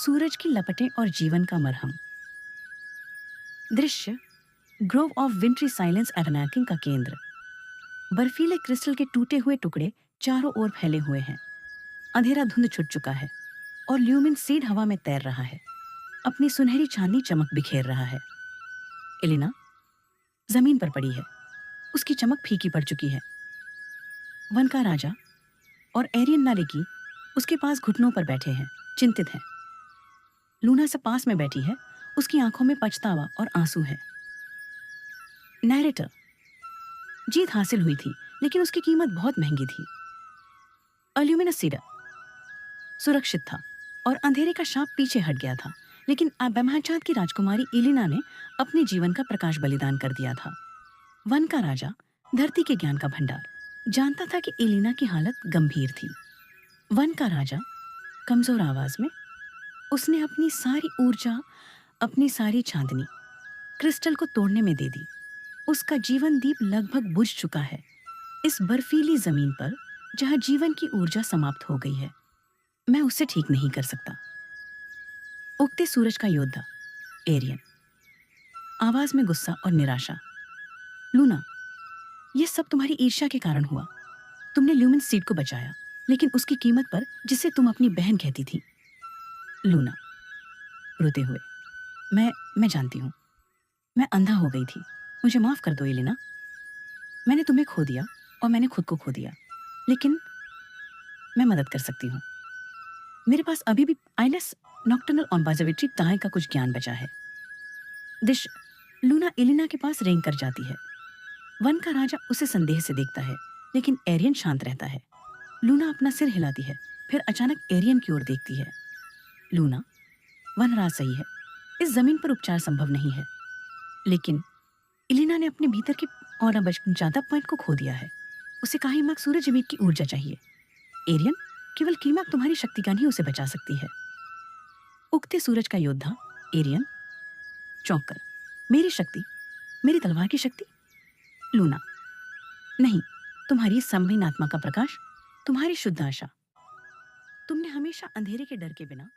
सूरज की लपटें और जीवन का मरहम। दृश्य ग्रोव ऑफ विंट्री साइलेंस एटनैकिंग का केंद्र। बर्फीले क्रिस्टल के टूटे हुए टुकड़े चारों ओर फैले हुए हैं। अंधेरा धुंध छुट चुका है और ल्यूमिन सीड हवा में तैर रहा है, अपनी सुनहरी चांदनी चमक बिखेर रहा है। एलिना जमीन पर पड़ी है, उसकी चमक फीकी पड़ चुकी है। वन का राजा और एरियन नारिकी उसके पास घुटनों पर बैठे हैं, चिंतित हैं। लूना से पास में बैठी है, उसकी आंखों में पछतावा और आंसू है। नैरेटर जीत हासिल हुई थी, लेकिन उसकी कीमत बहुत महंगी थी। अल्यूमिनस सीडर सुरक्षित था और अंधेरे का शाप पीछे हट गया था, लेकिन अबेमहचाद की राजकुमारी इलिना ने अपने जीवन का प्रकाश बलिदान कर दिया था। वन का राजा, धरती के ज्ञान का भंडार, जानता था कि इलिना की हालत गंभीर थी। वन का राजा कमजोर आवाज में उसने अपनी सारी ऊर्जा, अपनी सारी चांदनी क्रिस्टल को तोड़ने में दे दी। उसका जीवन दीप लगभग बुझ चुका है, इस बर्फीली जमीन पर जहां जीवन की ऊर्जा समाप्त हो गई है। मैं उसे ठीक नहीं कर सकता। उगते सूरज का योद्धा एरियन, आवाज में गुस्सा और निराशा। लूना, यह सब तुम्हारी ईर्ष्या के कारण हुआ। तुमने ल्यूमिन सीड को बचाया, लेकिन उसकी कीमत पर, जिसे तुम अपनी बहन कहती थी। लूना रोते हुए, मैं जानती हूं, मैं अंधा हो गई थी। मुझे माफ कर दो एलिना। मैंने तुम्हें खो दिया और मैंने खुद को खो दिया, लेकिन मैं मदद कर सकती हूँ। मेरे पास अभी भी आइलेस नॉक्टर्नल ऑब्जर्वेटरी टाई का कुछ ज्ञान बचा है। दिश लूना एलिना के पास रेंग कर जाती है। वन का राजा उसे संदेह से देखता है, लेकिन एरियन शांत रहता है। लूना अपना सिर हिलाती है, फिर अचानक एरियन की ओर देखती है। लूना, वनराज सही है, इस जमीन पर उपचार संभव नहीं है, लेकिन इलिना ने अपने भीतर के और ज्यादा पॉइंट को खो दिया है। उसे काहीमाग सूरज जीवित की ऊर्जा चाहिए। एरियन, केवल कीमाग तुम्हारी शक्तिगान ही उसे बचा सकती है। उगते सूरज का योद्धा एरियन चौंक कर, मेरी शक्ति, मेरी तलवार की शक्ति? लूना, नहीं, तुम्हारी संहीन आत्मा का प्रकाश, तुम्हारी शुद्ध आशा। तुमने हमेशा अंधेरे के डर के बिना